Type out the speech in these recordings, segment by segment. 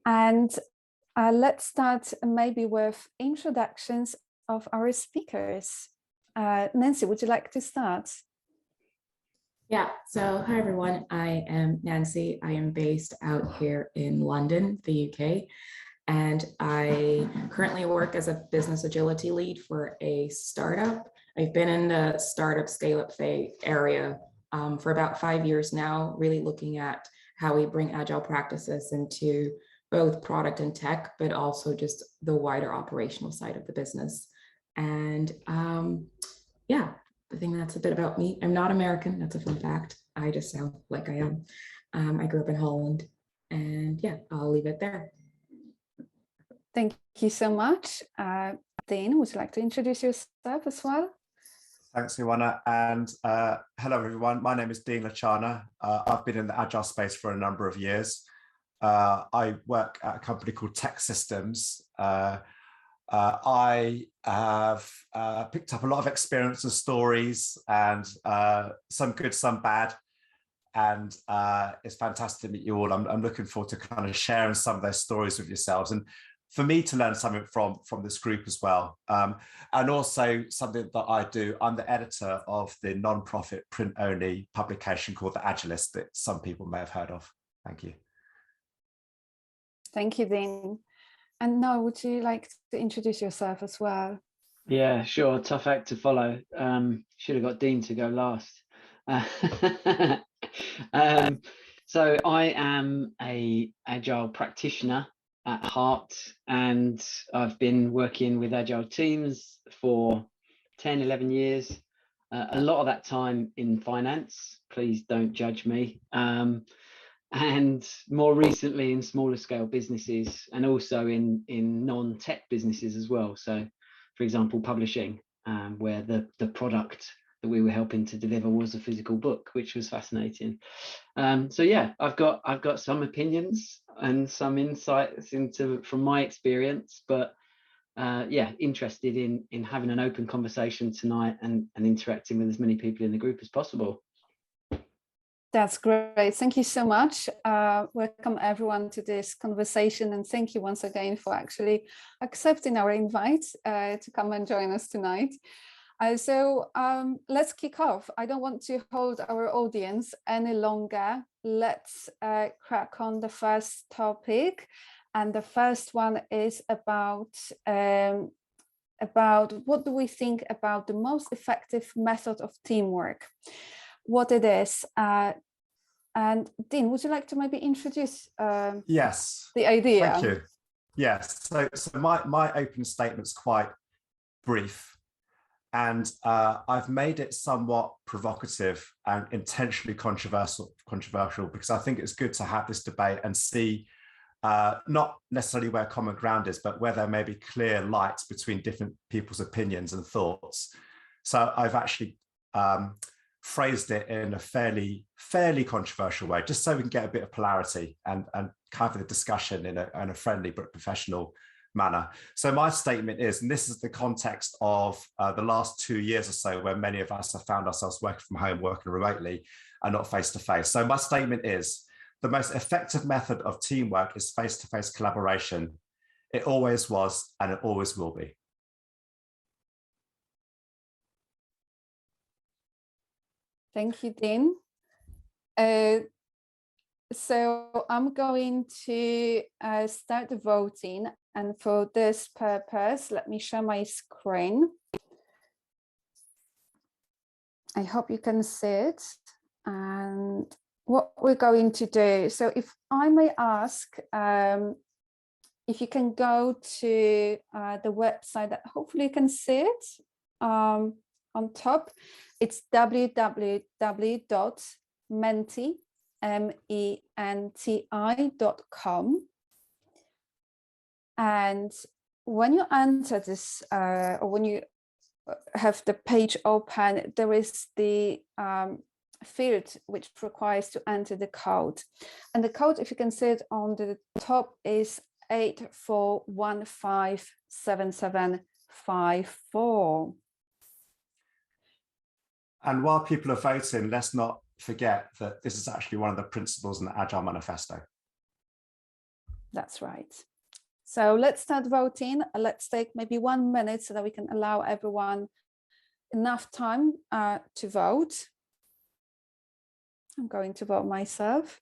And let's start maybe with introductions of our speakers. Nancy, would you like to start? Yeah, so hi everyone, I am Nancy. I am based out here in London, the UK, and I currently work as a business agility lead for a startup. I've been in the startup scale-up phase area for about 5 years now, really looking at how we bring agile practices into both product and tech, but also just the wider operational side of the business. And yeah, I think that's a bit about me. I'm not American, that's a fun fact. I just sound like I am. I grew up in Holland, and yeah, I'll leave it there. Thank you so much. Dean, would you like to introduce yourself as well? Thanks, Ioana, and hello everyone. My name is Dean Lachana. I've been in the Agile space for a number of years. I work at a company called Tech Systems. I have picked up a lot of experience and stories, and some good, some bad. And it's fantastic to meet you all. I'm looking forward to kind of sharing some of those stories with yourselves, and for me to learn something from this group as well. And also something that I do, I'm the editor of the non-profit print-only publication called The Agilist that some people may have heard of. Thank you. Thank you, Dean. And Noel, would you like to introduce yourself as well? Yeah, sure. Tough act to follow. Should have got Dean to go last. So I am an Agile practitioner at heart, and I've been working with Agile teams for 10, 11 years. A lot of that time in finance. Please don't judge me. And more recently in smaller scale businesses, and also in non-tech businesses as well. So, for example, publishing, where the product that we were helping to deliver was a physical book, which was fascinating. So yeah, I've got some opinions and some insights from my experience, but yeah, interested in having an open conversation tonight and interacting with as many people in the group as possible. That's great. Thank you so much. Welcome everyone to this conversation, and thank you once again for actually accepting our invite to come and join us tonight. So let's kick off. I don't want to hold our audience any longer. Let's crack on the first topic. And the first one is about what do we think about the most effective method of teamwork, what it is. And Dean, would you like to maybe introduce Yes, the idea? Thank you. Yes, so my opening statement's quite brief, and I've made it somewhat provocative and intentionally controversial because I think it's good to have this debate and see not necessarily where common ground is, but where there may be clear lights between different people's opinions and thoughts. So I've actually phrased it in a fairly controversial way, just so we can get a bit of polarity and kind of the discussion in a friendly but professional manner. So my statement is, and this is the context of the last 2 years or so, where many of us have found ourselves working from home, working remotely, and not face-to-face. So my statement is, the most effective method of teamwork is face-to-face collaboration. It always was, and it always will be. Thank you, Dean. So I'm going to start the voting, and for this purpose, let me share my screen. I hope you can see it. And what we're going to do, so if I may ask, if you can go to the website that hopefully you can see it on top. It's www.menti.com. And when you enter this, or when you have the page open, there is the field which requires to enter the code. And the code, if you can see it on the top, is 84157754. And while people are voting, let's not forget that this is actually one of the principles in the Agile Manifesto. That's right. So let's start voting. Let's take maybe 1 minute so that we can allow everyone enough time to vote. I'm going to vote myself.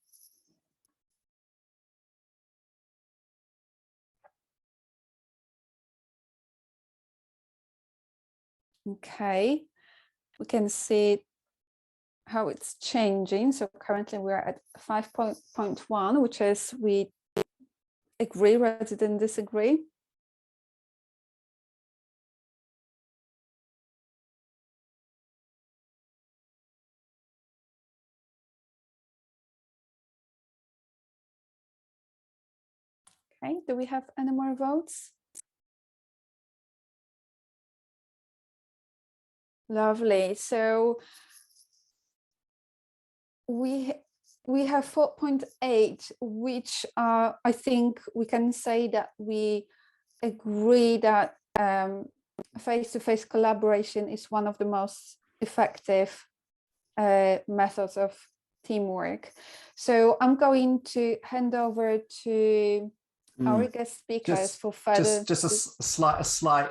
Okay, we can see how it's changing. So currently we're at 5.1, which is we agree rather than disagree. Okay, do we have any more votes? Lovely. So we have 4.8, which I think we can say that we agree that face-to-face collaboration is one of the most effective methods of teamwork. So I'm going to hand over to our guest speakers for further. Just a slight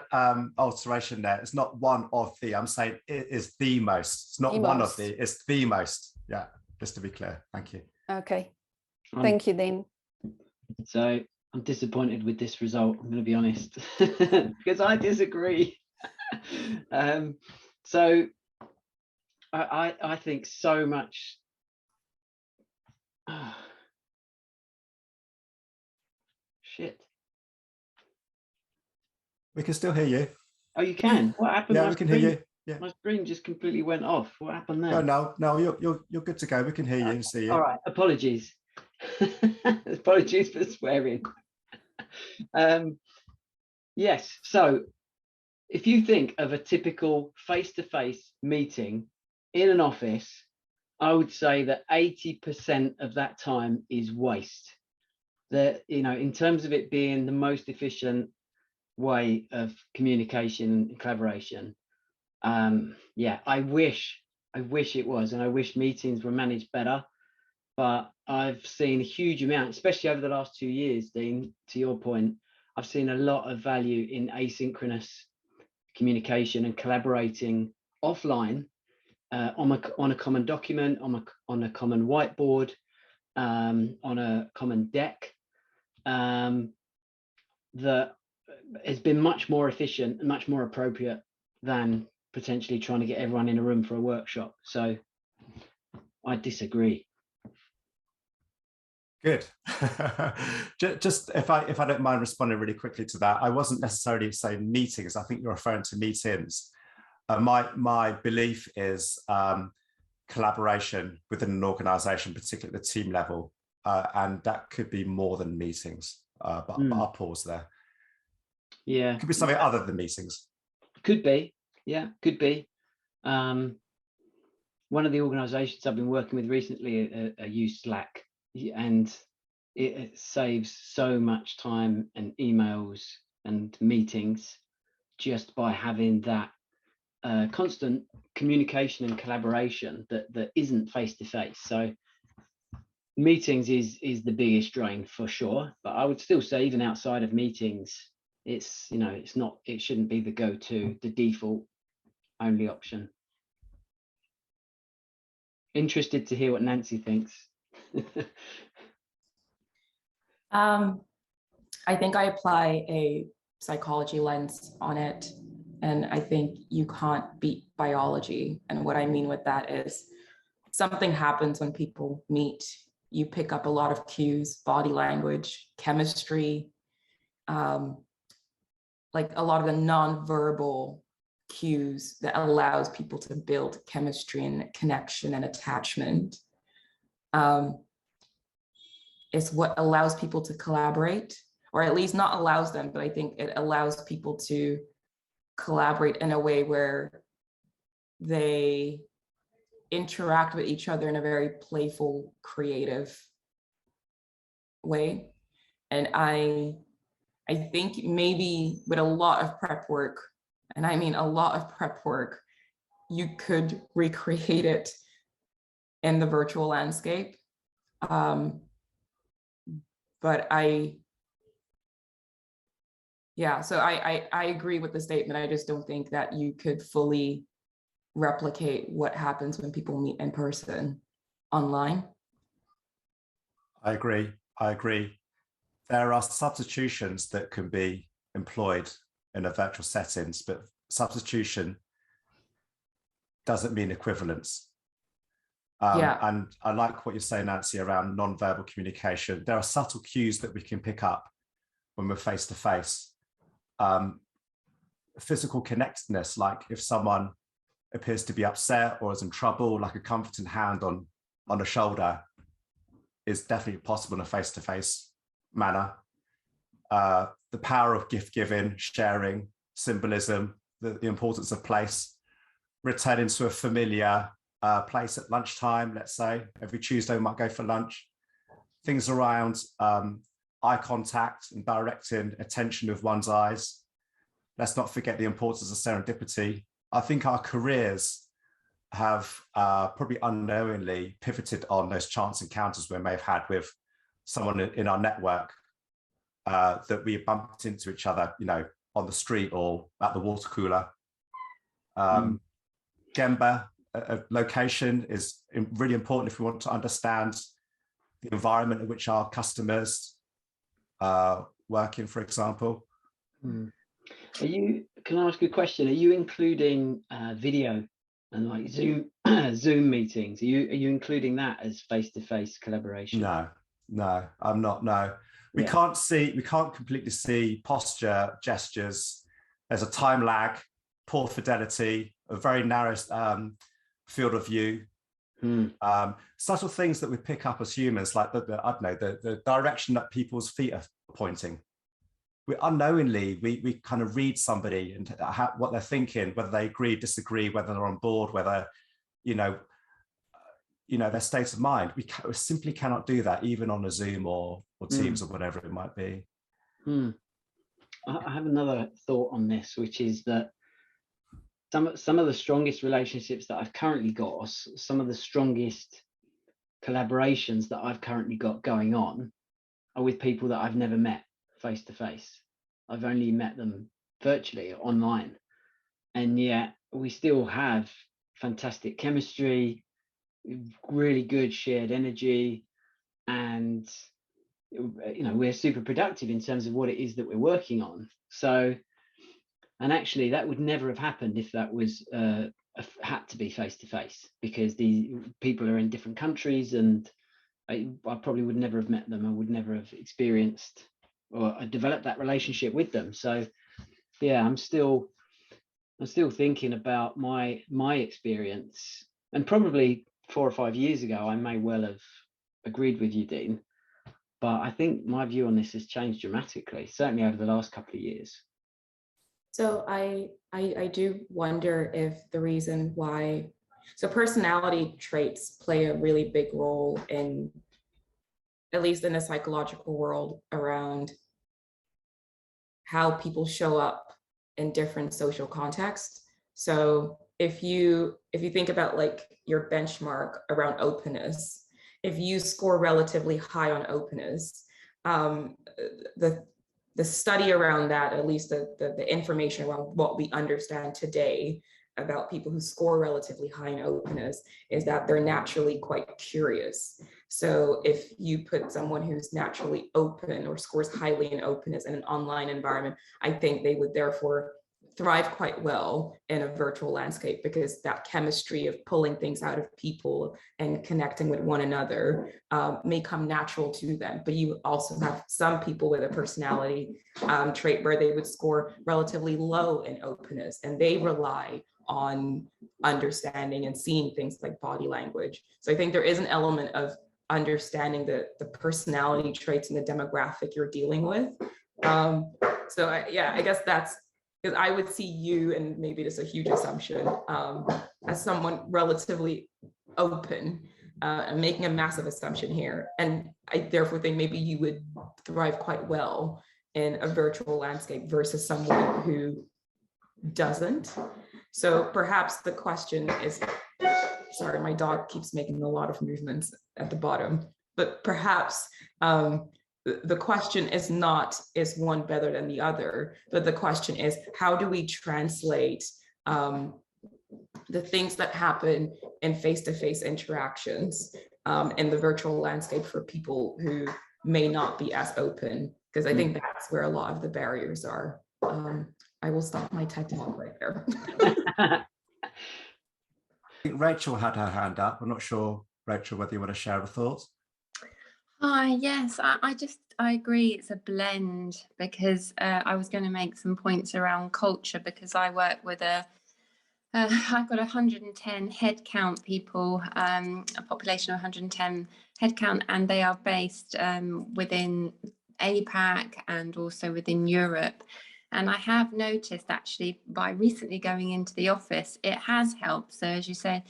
alteration there. It's not one of the. I'm saying it is the most. It's not one of the. It's the most. Yeah, just to be clear. Thank you. Okay. Thank you, Dean. So I'm disappointed with this result. I'm going to be honest, because I disagree. So I think so much. Shit. We can still hear you. Oh, you can? What happened? Yeah, we can hear you. Yeah. My screen just completely went off. What happened there? No, you're good to go. We can hear you and see you. All right. Apologies. Apologies for swearing. Yes. So if you think of a typical face-to-face meeting in an office, I would say that 80% of that time is waste. That, you know, in terms of it being the most efficient way of communication and collaboration, yeah, I wish it was, and I wish meetings were managed better. But I've seen a huge amount, especially over the last 2 years, Dean, to your point, I've seen a lot of value in asynchronous communication and collaborating offline on a common document, on a common whiteboard, on a common deck, that has been much more efficient and much more appropriate than potentially trying to get everyone in a room for a workshop. So I disagree. Good. Just if I don't mind responding really quickly to that, I wasn't necessarily saying meetings. I think you're referring to meet-ins. My belief is collaboration within an organization, particularly at the team level, and that could be more than meetings. But I'll pause there. Yeah, it could be something other than meetings. Could be. Yeah, could be. One of the organizations I've been working with recently use Slack, and it saves so much time and emails and meetings just by having that constant communication and collaboration that isn't face to face. So meetings is the biggest drain for sure, but I would still say even outside of meetings, it's, you know, it shouldn't be the go-to, the default only option. Interested to hear what Nancy thinks. I think I apply a psychology lens on it, and I think you can't beat biology. And what I mean with that is something happens when people meet. You pick up a lot of cues, body language, chemistry, like a lot of the nonverbal cues that allows people to build chemistry and connection and attachment. It's what allows people to collaborate, or at least not allows them, but I think it allows people to collaborate in a way where they interact with each other in a very playful, creative way. And I think maybe with a lot of prep work, and I mean a lot of prep work, you could recreate it in the virtual landscape. But I Yeah, so I agree with the statement. I just don't think that you could fully replicate what happens when people meet in person online. I agree. There are substitutions that can be employed in a virtual settings, but substitution doesn't mean equivalence. And I like what you're saying, Nancy, around non-verbal communication. There are subtle cues that we can pick up when we're face to face. Physical connectedness, like if someone appears to be upset or is in trouble, like a comforting hand on a shoulder is definitely possible in a face-to-face manner. The power of gift giving, sharing, symbolism, the importance of place, returning to a familiar place at lunchtime, let's say. Every Tuesday we might go for lunch. Things around eye contact and directing attention with one's eyes. Let's not forget the importance of serendipity. I think our careers have probably unknowingly pivoted on those chance encounters we may have had with someone in our network that we bumped into each other, you know, on the street or at the water cooler. Gemba, a location is really important if we want to understand the environment in which our customers work in, for example. Can I ask you a question? Are you including video and like Zoom meetings? Are you including that as face-to-face collaboration? No, I'm not. No, we can't completely see posture, gestures. There's a time lag, poor fidelity, a very narrow field of view. Subtle things that we pick up as humans, like the direction that people's feet are pointing. We unknowingly we kind of read somebody and what they're thinking, whether they agree, disagree, whether they're on board, whether you know their state of mind. We simply cannot do that, even on a Zoom or Teams or whatever it might be. I have another thought on this, which is that some of the strongest relationships that I've currently got, or some of the strongest collaborations that I've currently got going on, are with people that I've never met face to face. I've only met them virtually online, and yet we still have fantastic chemistry, really good shared energy, and we're super productive in terms of what it is that we're working on. So, and actually that would never have happened if that was had to be face to face, because the people are in different countries, and I probably would never have met them. I would never have experienced or developed that relationship with them. So yeah, I'm still thinking about my experience, and probably 4 or 5 years ago I may well have agreed with you, Dean, but I think my view on this has changed dramatically, certainly over the last couple of years. So I do wonder if the reason why, so personality traits play a really big role in, at least in the psychological world, around how people show up in different social contexts. So if you think about like your benchmark around openness, if you score relatively high on openness, the study around that, at least the information around what we understand today about people who score relatively high in openness, is that they're naturally quite curious. So if you put someone who's naturally open or scores highly in openness in an online environment, I think they would therefore thrive quite well in a virtual landscape, because that chemistry of pulling things out of people and connecting with one another may come natural to them. But you also have some people with a personality trait where they would score relatively low in openness, and they rely on understanding and seeing things like body language. So I think there is an element of understanding the personality traits and the demographic you're dealing with. I guess that's because I would see you, and maybe it's a huge assumption, as someone relatively open. I'm making a massive assumption here. And I therefore think maybe you would thrive quite well in a virtual landscape versus someone who doesn't. So perhaps the question is, sorry, my dog keeps making a lot of movements at the bottom, but perhaps the question is not, is one better than the other, but the question is, how do we translate the things that happen in face-to-face interactions in the virtual landscape for people who may not be as open? Because I think that's where a lot of the barriers are. I will stop my TED talk right there. I think Rachel had her hand up. I'm not sure, Rachel, whether you want to share a thought. Hi, yes, I agree. It's a blend, because I was going to make some points around culture, because I work with I've got 110 headcount people, a population of 110 headcount, and they are based within APAC and also within Europe. And I have noticed, actually, by recently going into the office, it has helped. So as you said,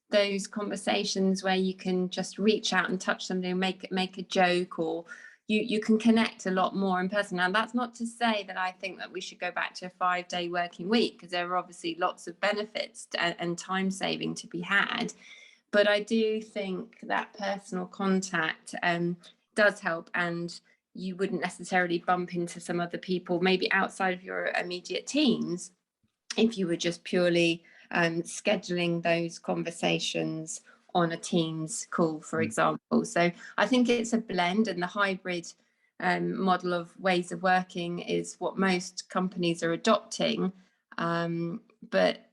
those conversations where you can just reach out and touch somebody and make a joke, or you can connect a lot more in person. Now, that's not to say that I think that we should go back to a 5-day working week, because there are obviously lots of benefits and time saving to be had. But I do think that personal contact does help, and you wouldn't necessarily bump into some other people, maybe outside of your immediate teams, if you were just purely scheduling those conversations on a Teams call, for example. So I think it's a blend, and the hybrid model of ways of working is what most companies are adopting. But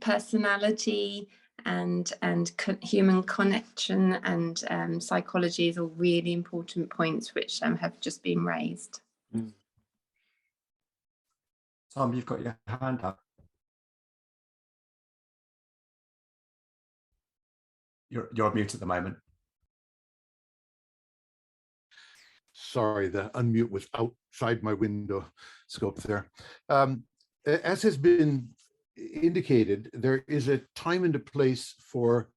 personality and human connection and psychology is all really important points which have just been raised. Tom, you've got your hand up. You're on mute at the moment. Sorry, the unmute was outside my window scope there. As has been indicated, there is a time and a place for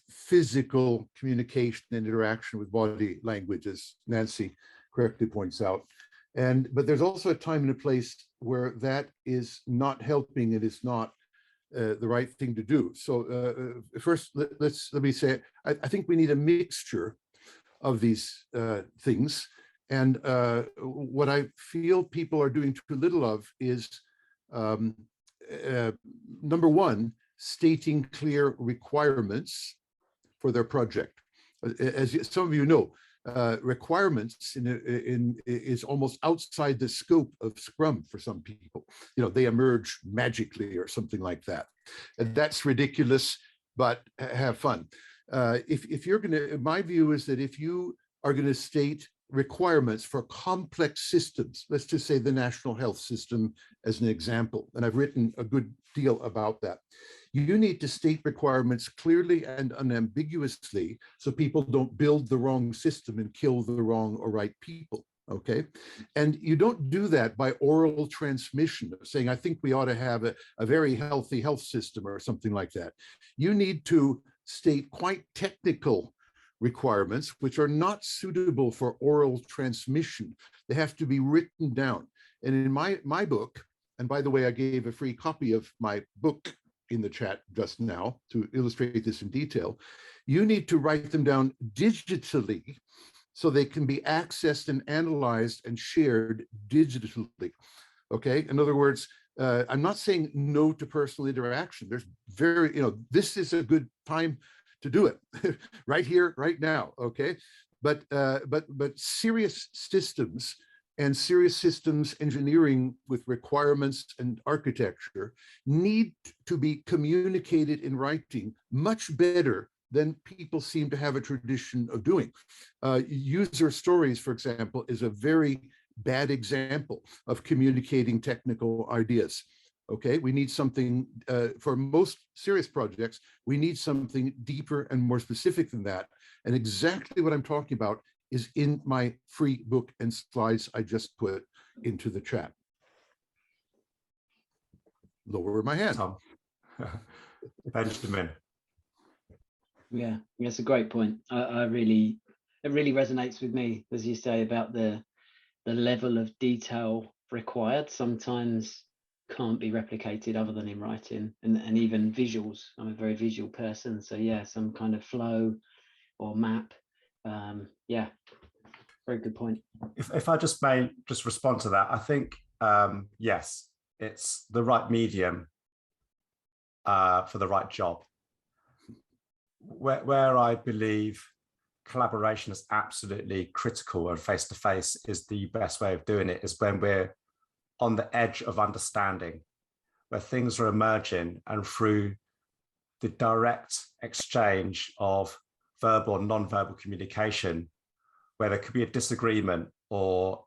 physical communication and interaction with body language, as Nancy correctly points out. But there's also a time and a place where that is not helping, it is not the right thing to do. So first, let me say, I think we need a mixture of these things. And what I feel people are doing too little of is, number one, stating clear requirements for their project. As some of you know, requirements is almost outside the scope of Scrum for some people. You know, they emerge magically or something like that. And that's ridiculous, but have fun. If you're going to, my view is that if you are going to state requirements for complex systems, let's just say the national health system as an example, and I've written a good deal about that. You need to state requirements clearly and unambiguously so people don't build the wrong system and kill the wrong or right people, okay? And you don't do that by oral transmission, saying, I think we ought to have a very healthy health system or something like that. You need to state quite technical requirements which are not suitable for oral transmission. They have to be written down. And in my book, and by the way, I gave a free copy of my book in the chat just now to illustrate this in detail, you need to write them down digitally so they can be accessed and analyzed and shared digitally, okay? In other words, I'm not saying no to personal interaction. There's this is a good time to do it right here, right now, okay? But serious systems and serious systems engineering with requirements and architecture need to be communicated in writing much better than people seem to have a tradition of doing. User stories, for example, is a very bad example of communicating technical ideas. Okay, we need something, for most serious projects, we need something deeper and more specific than that. And exactly what I'm talking about is in my free book and slides I just put into the chat. Lower my hand. Tom. Benjamin. Yeah, that's a great point. It really resonates with me, as you say, about the level of detail required sometimes can't be replicated other than in writing, and even visuals. I'm a very visual person, so yeah, some kind of flow or map. Yeah. Very good point. If I just may just respond to that, I think, yes, it's the right medium for the right job. Where I believe collaboration is absolutely critical and face-to-face is the best way of doing it is when we're on the edge of understanding, where things are emerging, and through the direct exchange of verbal and non-verbal communication, where there could be a disagreement or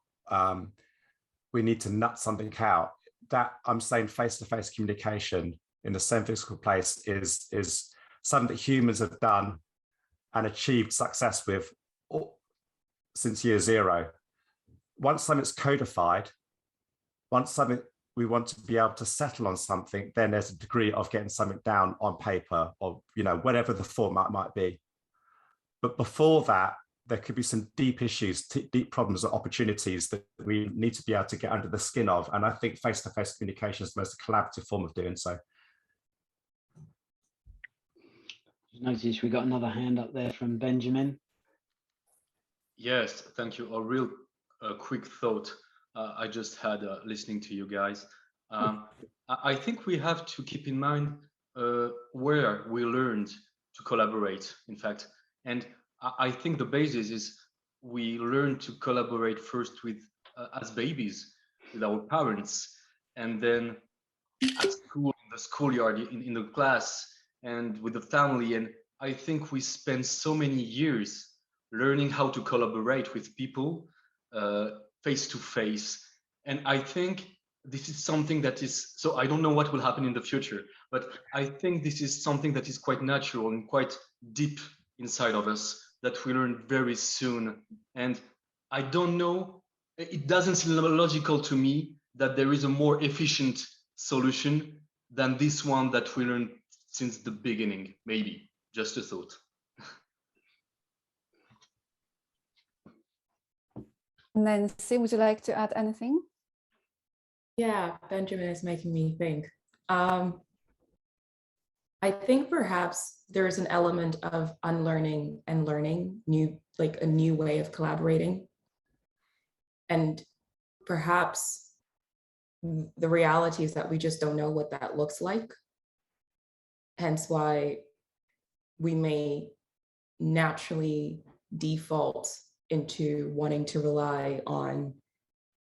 we need to nut something out, that I'm saying face-to-face communication in the same physical place is something that humans have done and achieved success with since year zero. Once something's codified, once something we want to be able to settle on something, then there's a degree of getting something down on paper or, you know, whatever the format might be. But before that, there could be some deep issues, deep problems or opportunities that we need to be able to get under the skin of. And I think face-to-face communication is the most collaborative form of doing so. Notice we got another hand up there from Benjamin. Yes, thank you. A real quick thought I just had listening to you guys. I think we have to keep in mind where we learned to collaborate, in fact. And I think the basis is we learn to collaborate first with, as babies, with our parents, and then at school, in the schoolyard, in the class, and with the family. And I think we spend so many years learning how to collaborate with people face to face. And I think this is something that is, so I don't know what will happen in the future, but I think this is something that is quite natural and quite deep inside of us that we learn very soon. And I don't know, it doesn't seem logical to me that there is a more efficient solution than this one that we learned since the beginning. Maybe just a thought. Nancy, would you like to add anything? Yeah, Benjamin is making me think. I think perhaps there's an element of unlearning and learning, like a new way of collaborating. And perhaps the reality is that we just don't know what that looks like. Hence why we may naturally default into wanting to rely on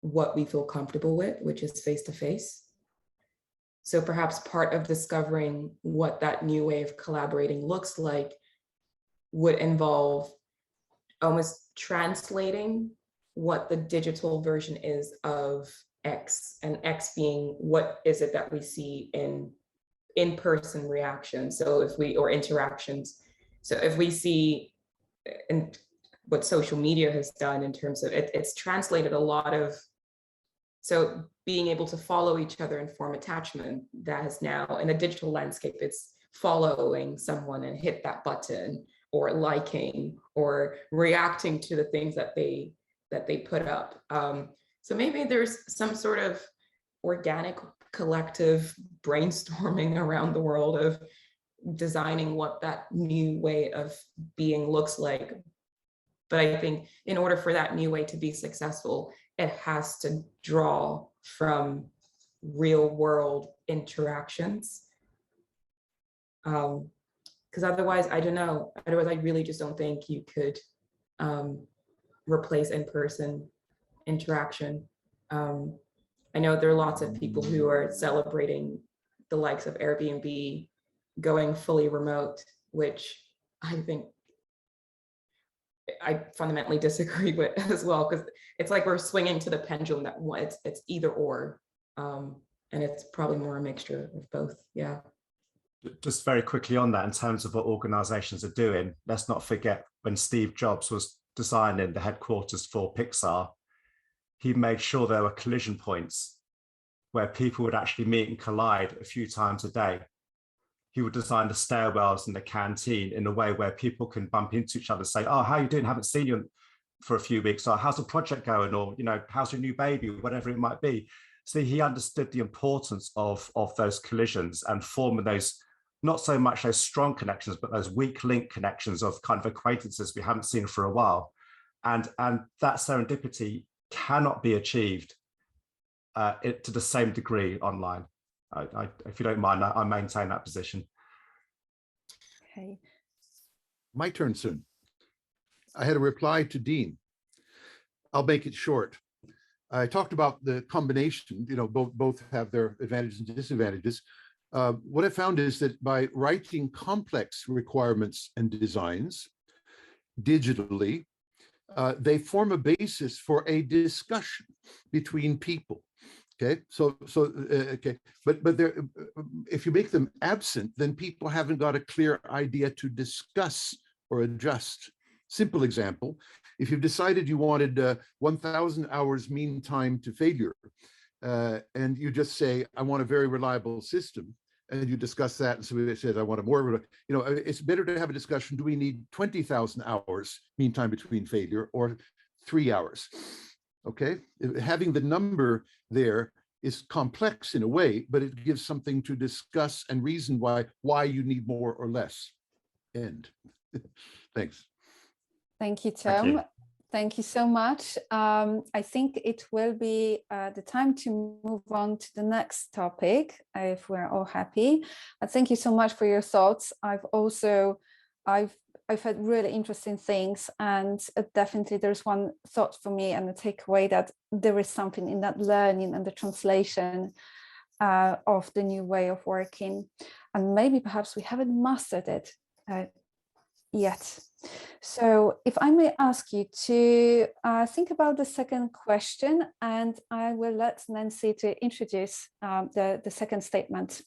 what we feel comfortable with, which is face-to-face. So perhaps part of discovering what that new way of collaborating looks like would involve almost translating what the digital version is of X, and X being what is it that we see in in-person reactions. So if we, or interactions. So if we see, and what social media has done in terms of it's translated a lot of, so being able to follow each other and form attachment, that has now in the digital landscape, it's following someone and hit that button, or liking or reacting to the things that they put up. So maybe there's some sort of organic collective brainstorming around the world of designing what that new way of being looks like. But I think in order for that new way to be successful, it has to draw from real world interactions. Because otherwise, I don't know, otherwise I really just don't think you could replace in-person interaction. I know there are lots of people who are celebrating the likes of Airbnb going fully remote, which I think I fundamentally disagree with as well, because it's like we're swinging to the pendulum that it's either or, and it's probably more a mixture of both. Yeah. Just very quickly on that, in terms of what organizations are doing, let's not forget when Steve Jobs was designing the headquarters for Pixar, he made sure there were collision points where people would actually meet and collide a few times a day. He would design the stairwells and the canteen in a way where people can bump into each other, say, oh, how are you doing? Haven't seen you for a few weeks. Or how's the project going? Or, you know, how's your new baby? Whatever it might be. So he understood the importance of those collisions and forming those, not so much those strong connections, but those weak link connections of kind of acquaintances we haven't seen for a while. and that serendipity cannot be achieved to the same degree online. If you don't mind, I maintain that position. Okay. My turn soon. I had a reply to Dean. I'll make it short. I talked about the combination, both have their advantages and disadvantages. What I found is that by writing complex requirements and designs digitally, they form a basis for a discussion between people. Okay, okay, but if you make them absent, then people haven't got a clear idea to discuss or adjust. Simple example: if you've decided you wanted 1,000 hours mean time to failure, and you just say, "I want a very reliable system," and you discuss that, and somebody says, "I want a more," it's better to have a discussion. Do we need 20,000 hours mean time between failure or 3 hours? Okay, having the number there is complex in a way, but it gives something to discuss and reason why you need more or less. End. Thanks. Thank you, Tom. Thank you so much. I think it will be the time to move on to the next topic, if we're all happy. Thank you so much for your thoughts. I've had really interesting things, and definitely there's one thought for me and a takeaway that there is something in that learning and the translation of the new way of working, and maybe perhaps we haven't mastered it yet. So if I may ask you to think about the second question, and I will let Nancy to introduce the second statement.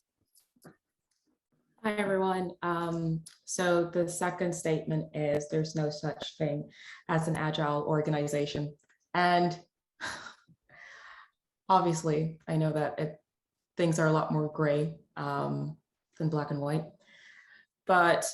Hi, everyone. So the second statement is there's no such thing as an agile organization. And obviously, I know that things are a lot more gray than black and white. But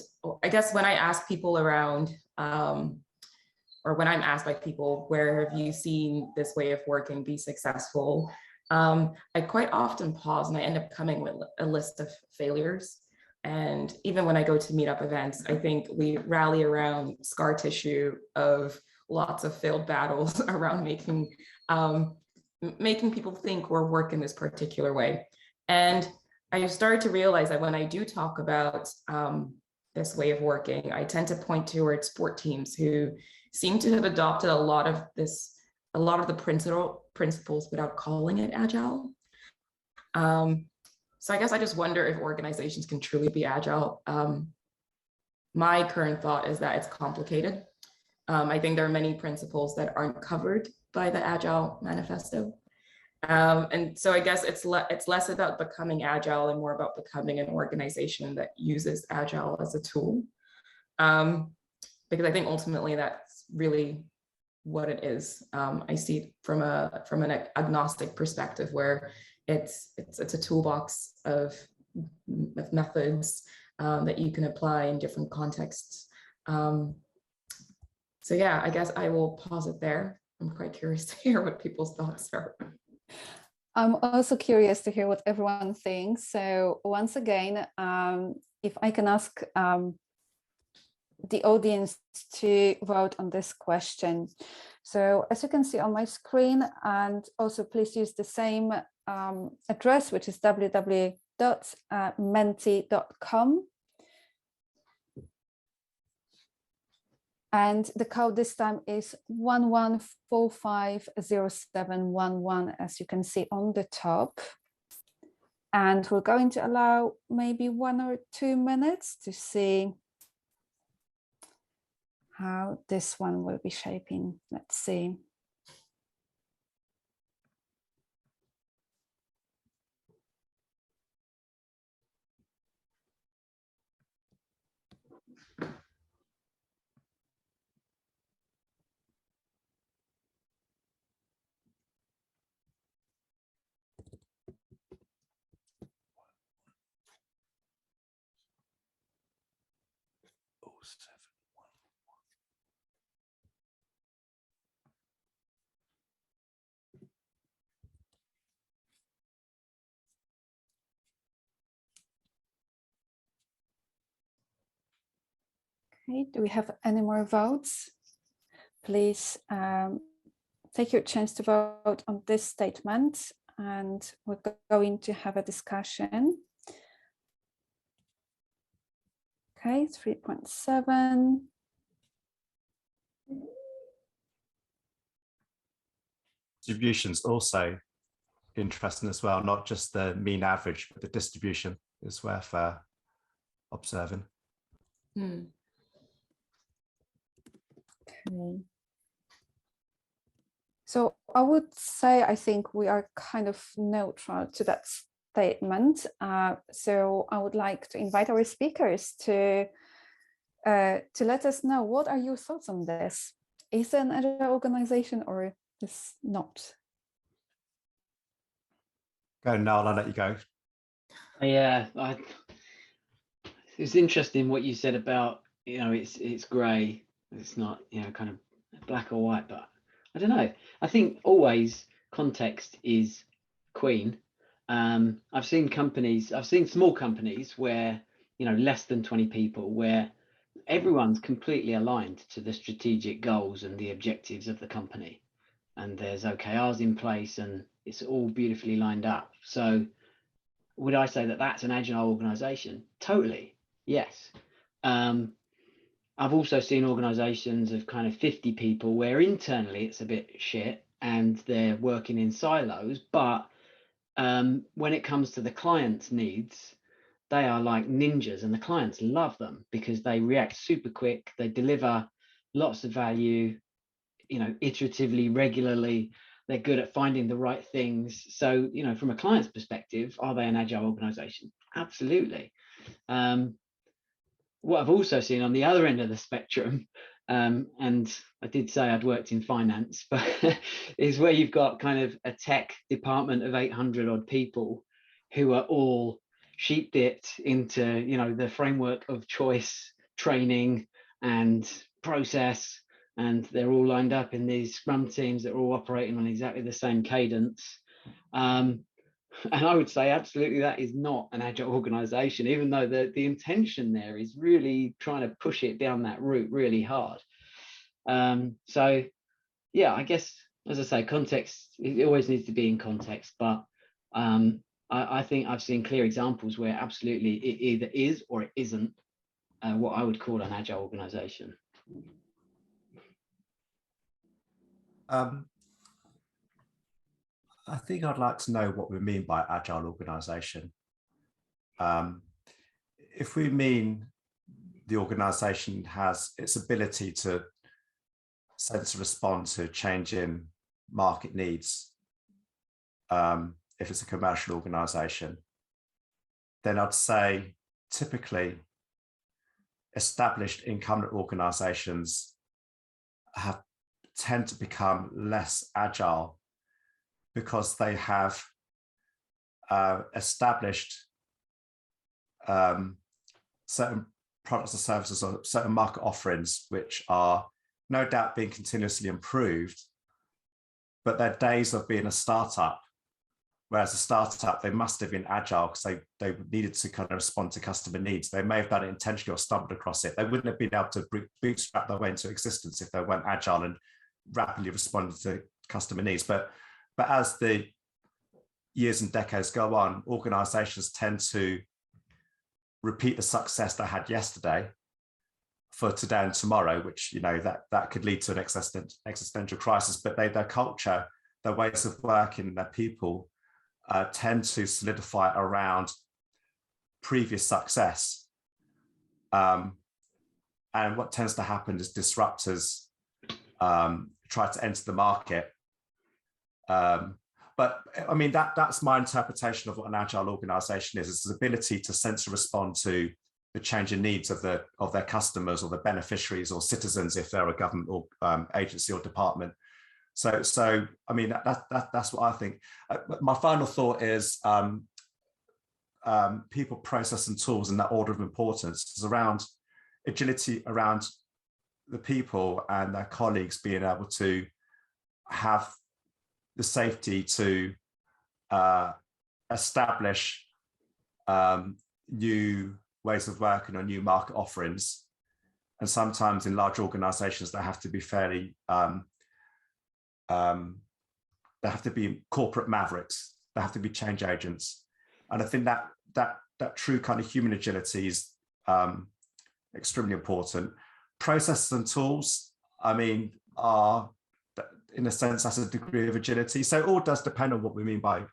I guess when I ask people around, or when I'm asked by people, where have you seen this way of working be successful? I quite often pause and I end up coming with a list of failures. And even when I go to meetup events, I think we rally around scar tissue of lots of failed battles around making people think we're working this particular way. And I started to realize that when I do talk about this way of working, I tend to point towards sport teams who seem to have adopted a lot of the principles without calling it agile. So I guess I just wonder if organizations can truly be agile. My current thought is that it's complicated. I think there are many principles that aren't covered by the Agile Manifesto. And so I guess it's less about becoming agile and more about becoming an organization that uses agile as a tool. Because I think ultimately that's really what it is. I see it from an agnostic perspective, where it's a toolbox of methods that you can apply in different contexts. So yeah, I guess I will pause it there. I'm quite curious to hear what people's thoughts are. I'm also curious to hear what everyone thinks. So once again, if I can ask the audience to vote on this question. So as you can see on my screen, and also please use the same address, which is www.menti.com. And the code this time is 11450711, as you can see on the top. And we're going to allow maybe 1 or 2 minutes to see how this one will be shaping. Let's see. Okay, do we have any more votes? please take your chance to vote on this statement, and we're going to have a discussion. Okay, 3.7. Distribution's also interesting as well, not just the mean average, but the distribution is worth observing. Hmm. Okay. So I would say I think we are kind of neutral to that statement. So I would like to invite our speakers to let us know, what are your thoughts on this? Is it an agile organization or is not? Go, Noel, I'll let you go. Yeah, it's interesting what you said about, it's grey. It's not, kind of black or white, but I don't know. I think always context is queen. I've seen small companies where, less than 20 people, where everyone's completely aligned to the strategic goals and the objectives of the company. And there's OKRs in place and it's all beautifully lined up. So would I say that that's an agile organization? Totally, yes. I've also seen organizations of kind of 50 people where internally it's a bit shit and they're working in silos, but when it comes to the client's needs, they are like ninjas and the clients love them because they react super quick, they deliver lots of value, iteratively, regularly. They're good at finding the right things. So, from a client's perspective, are they an agile organization? Absolutely. What I've also seen on the other end of the spectrum, and I did say I'd worked in finance, but is where you've got kind of a tech department of 800 odd people who are all sheep dipped into, the framework of choice, training and process, and they're all lined up in these scrum teams that are all operating on exactly the same cadence. And I would say absolutely that is not an agile organization, even though the intention there is really trying to push it down that route really hard. So yeah, I guess, as I say, context, it always needs to be in context, but I think I've seen clear examples where absolutely it either is or it isn't what I would call an agile organization. I think I'd like to know what we mean by agile organization. If we mean the organization has its ability to sense and respond to changing market needs, if it's a commercial organization, then I'd say typically established incumbent organizations tend to become less agile because they have established certain products or services or certain market offerings, which are no doubt being continuously improved, but their days of being a startup, whereas a startup, they must have been agile because they needed to kind of respond to customer needs. They may have done it intentionally or stumbled across it. They wouldn't have been able to bootstrap their way into existence if they weren't agile and rapidly responded to customer needs. But as the years and decades go on, organizations tend to repeat the success they had yesterday for today and tomorrow, which, that could lead to an existential crisis. But their culture, their ways of working, their people tend to solidify around previous success. And what tends to happen is disruptors try to enter the market. But I mean, that's my interpretation of what an agile organization is. It's the ability to sense and respond to the changing needs of their customers or the beneficiaries or citizens if they're a government or agency or department. So I mean, that's what I think. My final thought is people, process and tools in that order of importance is around agility, around the people and their colleagues being able to have the safety to establish new ways of working on new market offerings And sometimes in large organizations, they have to be fairly, they have to be corporate mavericks. They have to be change agents. And I think that true kind of human agility is extremely important. Processes and tools, I mean, are in a sense that's a degree of agility. So it all does depend on what we mean by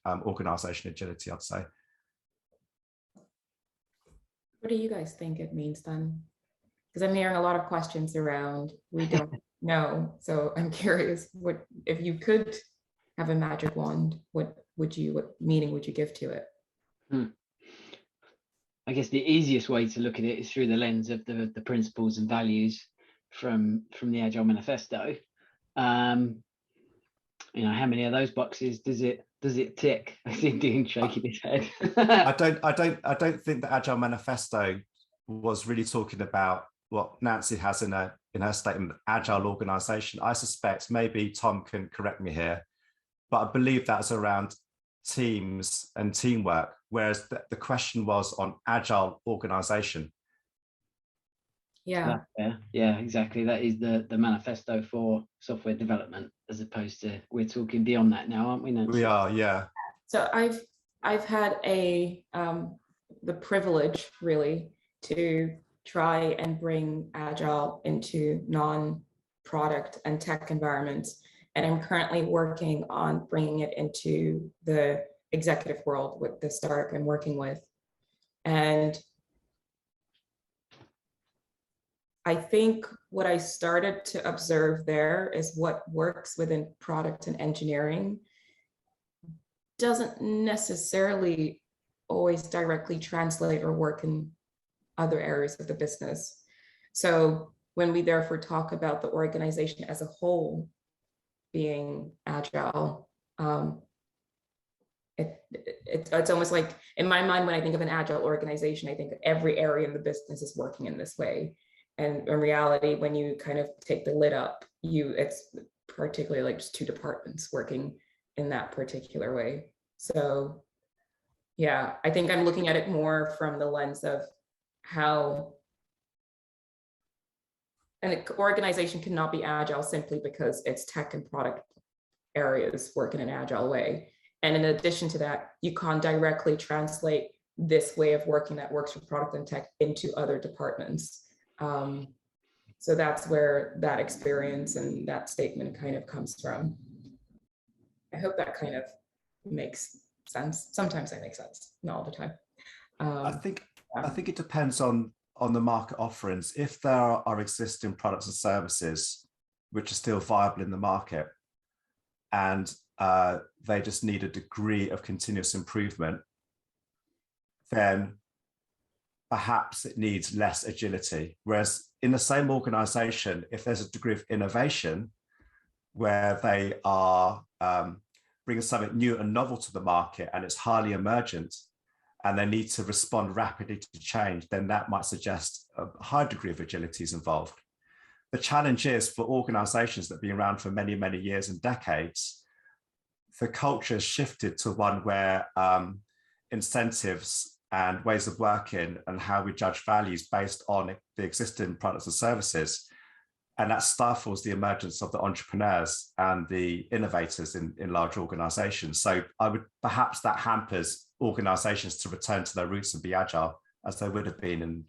organization agility, I'd say. What do you guys think it means then? Because I'm hearing a lot of questions around we don't know. So I'm curious, what if you could have a magic wand, what meaning would you give to it? I guess the easiest way to look at it is through the lens of the principles and values from the Agile Manifesto. You know, how many of those boxes does it tick? I see Dean shaking his head. I don't think the Agile Manifesto was really talking about what Nancy has in her statement, agile organization. I suspect, maybe Tom can correct me here, but I believe that's around teams and teamwork, whereas the question was on agile organization. Yeah. Yeah, exactly. That is the manifesto for software development, as opposed to, we're talking beyond that now, aren't we, Nancy? We are, yeah. So I've had the privilege really to try and bring agile into non-product and tech environments, and I'm currently working on bringing it into the executive world with the startup I'm working with. And I think what I started to observe there is what works within product and engineering doesn't necessarily always directly translate or work in other areas of the business. So when we therefore talk about the organization as a whole being agile, it's almost like, in my mind, when I think of an agile organization, I think every area in the business is working in this way. And in reality, when you kind of take the lid up, it's particularly like just two departments working in that particular way. So yeah, I think I'm looking at it more from the lens of how an organization cannot be agile simply because its tech and product areas work in an agile way. And in addition to that, you can't directly translate this way of working that works for product and tech into other departments. So that's where that experience and that statement kind of comes from. I hope that kind of makes sense. Sometimes I make sense, not all the time. I think it depends on the market offerings. If there are existing products and services which are still viable in the market, and they just need a degree of continuous improvement, then perhaps it needs less agility. Whereas in the same organization, if there's a degree of innovation where they are bringing something new and novel to the market and it's highly emergent and they need to respond rapidly to change, then that might suggest a high degree of agility is involved. The challenge is for organizations that have been around for many, many years and decades, the culture has shifted to one where incentives and ways of working and how we judge values based on the existing products and services. And that stifles the emergence of the entrepreneurs and the innovators in large organizations. So perhaps that hampers organizations to return to their roots and be agile as they would have been in,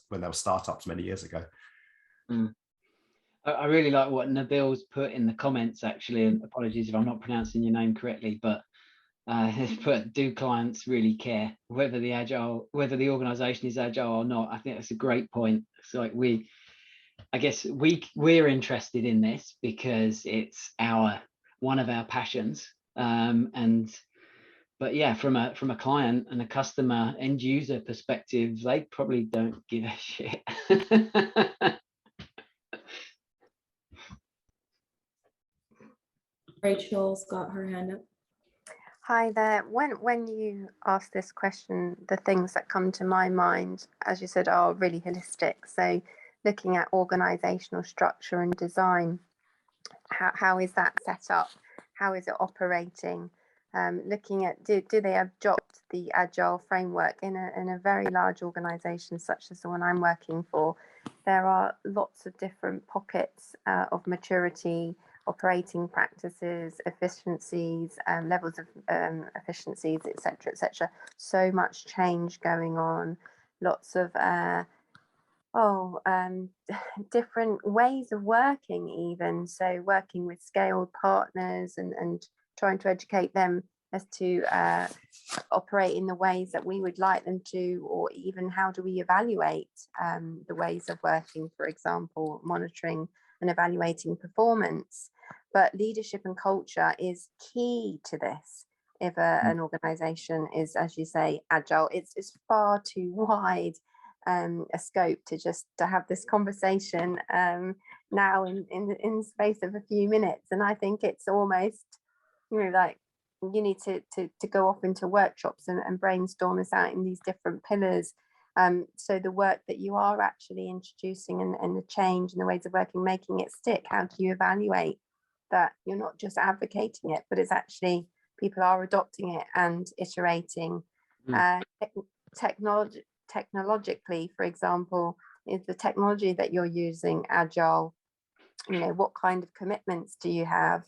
when they were startups many years ago. I really like what Nabil's put in the comments, actually, and apologies if I'm not pronouncing your name correctly, but he's put, do clients really care whether the organization is agile or not? I think that's a great point. It's like we're interested in this because it's one of our passions. But yeah, from a client and a customer end user perspective, they probably don't give a shit. Rachel's got her hand up. Hi there. When you ask this question, the things that come to my mind, as you said, are really holistic. So looking at organizational structure and design, how is that set up? How is it operating? Looking at, do they adopt the agile framework in a very large organization such as the one I'm working for? there are lots of different pockets of maturity, operating practices, efficiencies, levels of efficiencies, etc. So much change going on, lots of different ways of working even. So working with scaled partners and trying to educate them as to operate in the ways that we would like them to, or even how do we evaluate the ways of working, for example, monitoring and evaluating performance. But leadership and culture is key to this. If an organization is, as you say, agile, it's far too wide a scope to have this conversation now in the space of a few minutes. And I think it's almost, like you need to go off into workshops and brainstorm this out in these different pillars. So the work that you are actually introducing and the change in the ways of working, making it stick, how do you evaluate that you're not just advocating it, but it's actually people are adopting it and iterating. Technologically, for example, is the technology that you're using agile, what kind of commitments do you have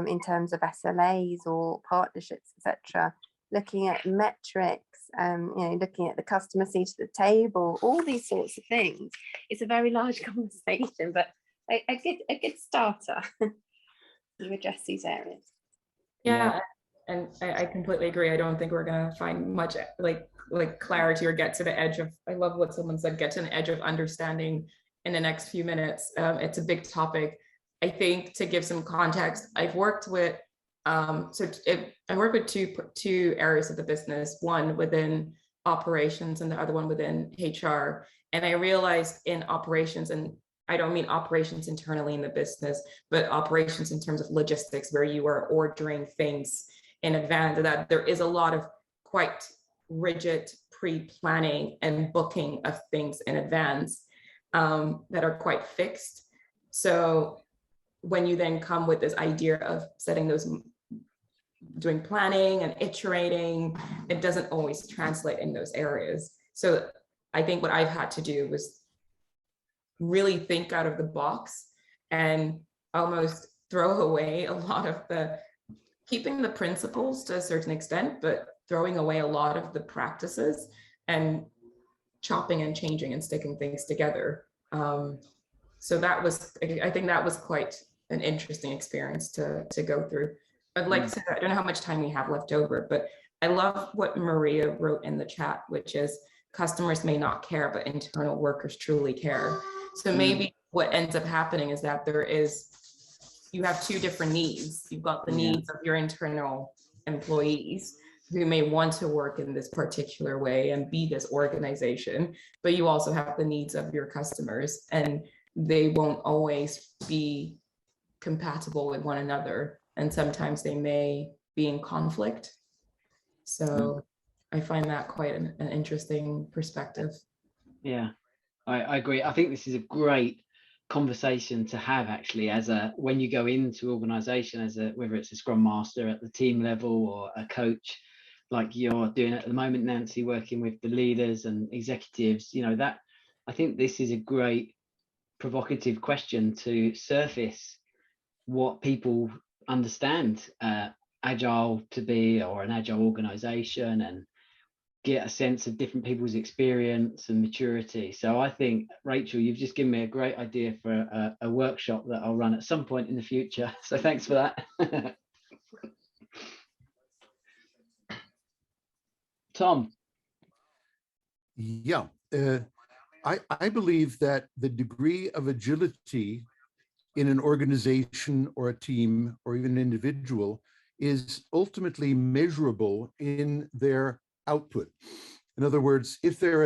in terms of SLAs or partnerships, etc. Looking at metrics, looking at the customer seat at the table, all these sorts of things. It's a very large conversation, but a good starter to address these areas. Yeah, and I completely agree. I don't think we're going to find much like clarity or get to the edge of, I love what someone said, get to an edge of understanding in the next few minutes. It's a big topic. I think to give some context, I've worked with, I work with two areas of the business, one within operations and the other one within HR. And I realized in operations, and I don't mean operations internally in the business, but operations in terms of logistics, where you are ordering things in advance, that there is a lot of quite rigid pre-planning and booking of things in advance that are quite fixed. So when you then come with this idea of setting those, doing planning and iterating, it doesn't always translate in those areas. So I think what I've had to do was really think out of the box and almost throw away a lot of keeping the principles to a certain extent, but throwing away a lot of the practices and chopping and changing and sticking things together. So I think that was quite an interesting experience to go through. I'd like to, I don't know how much time we have left over, but I love what Maria wrote in the chat, which is customers may not care, but internal workers truly care. So maybe what ends up happening is that you have two different needs. You've got the needs of your internal employees who may want to work in this particular way and be this organization, but you also have the needs of your customers, and they won't always be compatible with one another. And sometimes they may be in conflict. So I find that quite an interesting perspective. Yeah, I agree. I think this is a great conversation to have actually when you go into organization whether it's a scrum master at the team level or a coach like you're doing at the moment, Nancy, working with the leaders and executives, that I think this is a great provocative question to surface what people understand agile to be, or an agile organization, and get a sense of different people's experience and maturity. So I think, Rachel, you've just given me a great idea for a workshop that I'll run at some point in the future. So thanks for that. Tom. Yeah, I believe that the degree of agility in an organization or a team or even an individual is ultimately measurable in their output. In other words, if they're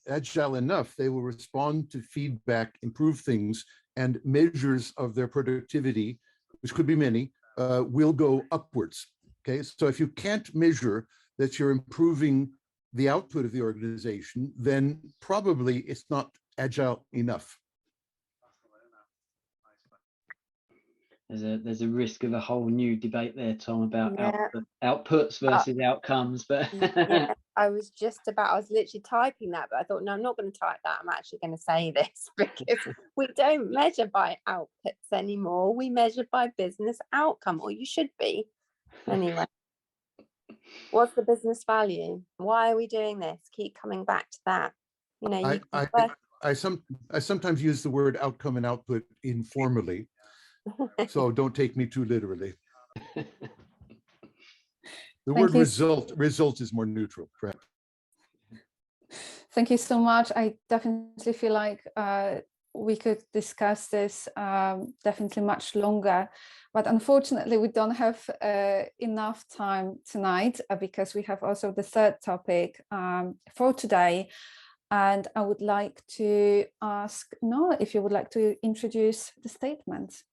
agile enough, they will respond to feedback, improve things, and measures of their productivity, which could be many, will go upwards. Okay, so if you can't measure that you're improving the output of the organization, then probably it's not agile enough. There's a risk of a whole new debate there, Tom, about outputs versus outcomes. But I was literally typing that, but I thought, no, I'm not going to type that. I'm actually going to say this because we don't measure by outputs anymore. We measure by business outcome, or you should be. Anyway, what's the business value? Why are we doing this? Keep coming back to that. You know, I sometimes use the word outcome and output informally, so don't take me too literally. The word result is more neutral, correct? Thank you so much. I definitely feel like we could discuss this definitely much longer, but unfortunately we don't have enough time tonight because we have also the third topic for today. And I would like to ask Noel if you would like to introduce the statement.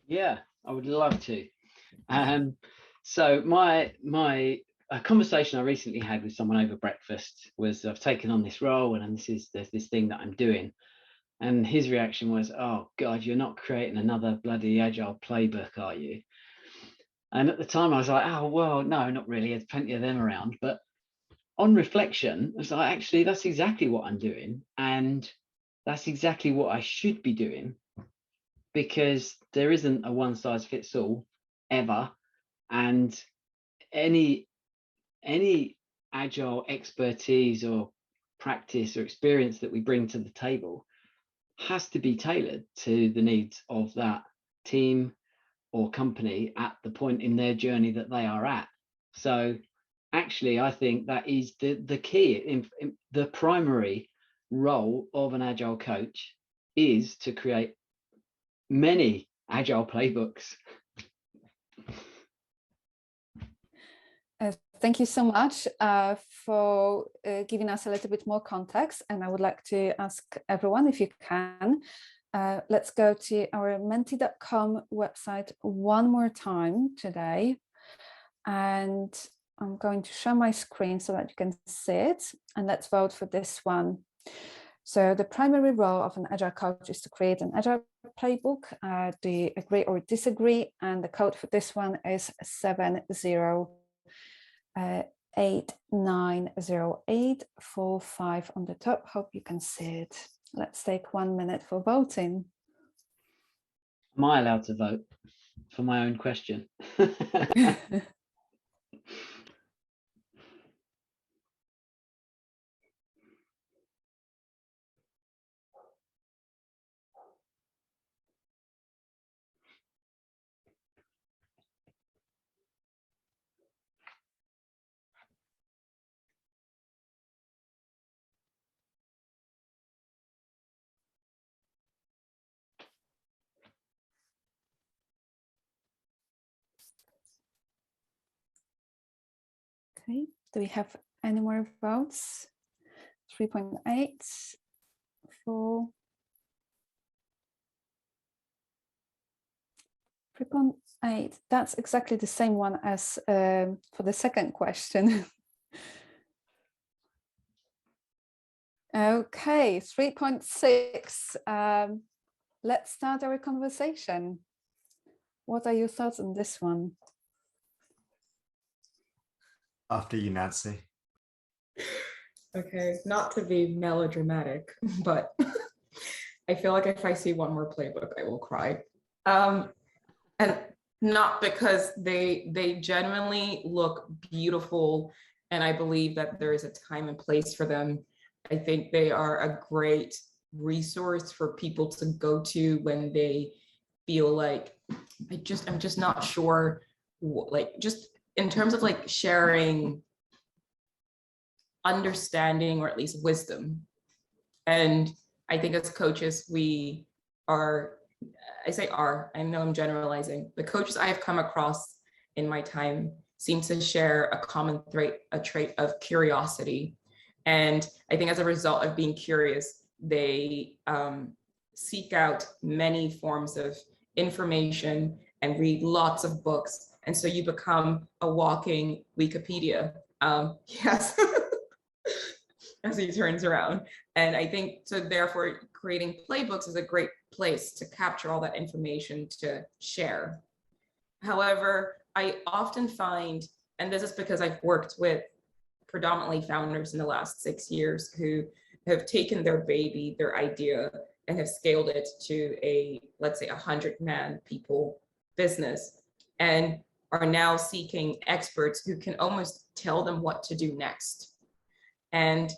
Yeah, I would love to. So my a conversation I recently had with someone over breakfast was, I've taken on this role and there's this thing that I'm doing. And his reaction was, oh God, you're not creating another bloody Agile playbook, are you? And at the time I was like, oh, well, no, not really. There's plenty of them around. But on reflection, I was like, actually, that's exactly what I'm doing. And that's exactly what I should be doing, because there isn't a one size fits all ever. And any Agile expertise or practice or experience that we bring to the table has to be tailored to the needs of that team or company at the point in their journey that they are at. So actually, I think that is the key. In the primary role of an Agile coach is to create many Agile playbooks. Thank you so much for giving us a little bit more context. And I would like to ask everyone, if you can, let's go to our menti.com website one more time today. And I'm going to share my screen so that you can see it. And let's vote for this one. So the primary role of an Agile coach is to create an Agile playbook. Do you agree or disagree? And the code for this one is 70890845 on the top. Hope you can see it. Let's take 1 minute for voting. Am I allowed to vote for my own question? Okay, do we have any more votes? 3.8, 4, 3.8. That's exactly the same one as for the second question. Okay, 3.6. Let's start our conversation. What are your thoughts on this one? After you, Nancy. Okay, not to be melodramatic, but I feel like if I see one more playbook, I will cry. And not because they genuinely look beautiful, and I believe that there is a time and place for them. I think they are a great resource for people to go to when they feel like, I'm just not sure, like, just in terms of like sharing understanding or at least wisdom. And I think as coaches, we are, I know I'm generalizing, the coaches I have come across in my time seem to share a common trait of curiosity. And I think as a result of being curious, they seek out many forms of information and read lots of books. And so you become a walking Wikipedia. Yes, as he turns around. And I think, so therefore, creating playbooks is a great place to capture all that information to share. However, I often find, and this is because I've worked with predominantly founders in the last 6 years who have taken their baby, their idea, and have scaled it to a, let's say, 100-man people business, and are now seeking experts who can almost tell them what to do next. And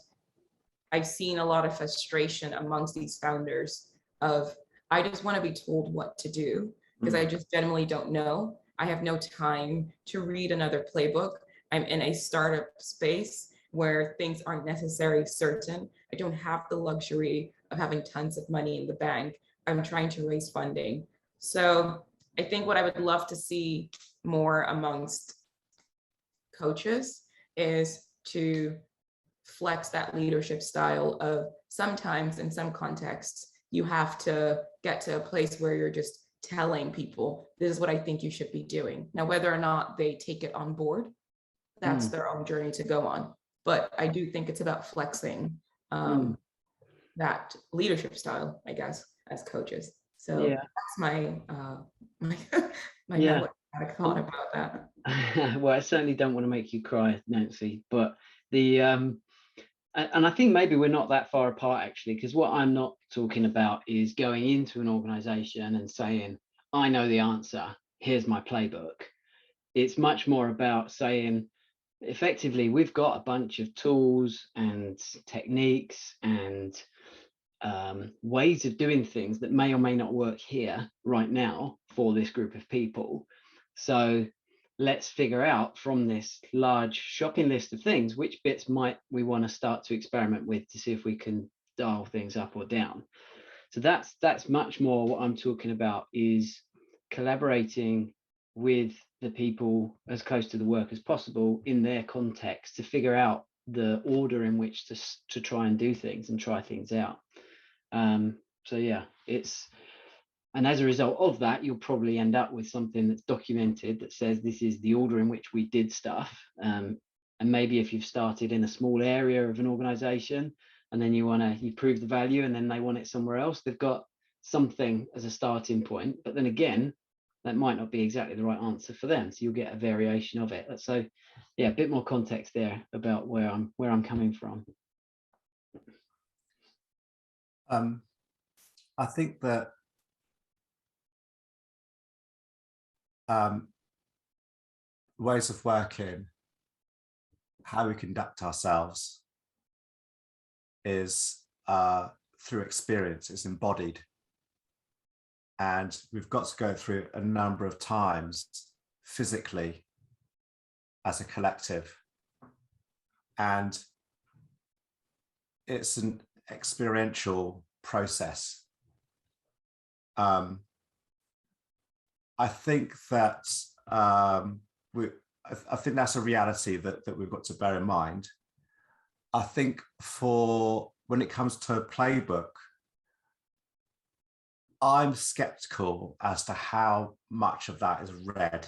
I've seen a lot of frustration amongst these founders of, I just want to be told what to do because I just generally don't know. I have no time to read another playbook. I'm in a startup space where things aren't necessarily certain. I don't have the luxury of having tons of money in the bank. I'm trying to raise funding. So I think what I would love to see more amongst coaches is to flex that leadership style of, sometimes in some contexts, you have to get to a place where you're just telling people, this is what I think you should be doing. Now, whether or not they take it on board, that's their own journey to go on. But I do think it's about flexing that leadership style, I guess, as coaches. So that's my thought about that. Well, I certainly don't want to make you cry, Nancy, but the and I think maybe we're not that far apart, actually, because what I'm not talking about is going into an organization and saying, I know the answer, here's my playbook. It's much more about saying, effectively, we've got a bunch of tools and techniques and ways of doing things that may or may not work here right now for this group of people. So let's figure out from this large shopping list of things, which bits might we want to start to experiment with to see if we can dial things up or down. So that's much more what I'm talking about, is collaborating with the people as close to the work as possible in their context to figure out the order in which to try and do things and try things out. So yeah, and as a result of that, you'll probably end up with something that's documented that says this is the order in which we did stuff. And maybe if you've started in a small area of an organization and then you prove the value and then they want it somewhere else, they've got something as a starting point. But then again, that might not be exactly the right answer for them. So you'll get a variation of it. So yeah, a bit more context there about where I'm coming from. I think that ways of working, how we conduct ourselves is through experience, it's embodied. And we've got to go through a number of times physically as a collective. And it's an experiential process. I think that I think that's a reality that we've got to bear in mind. I think when it comes to a playbook, I'm skeptical as to how much of that is read.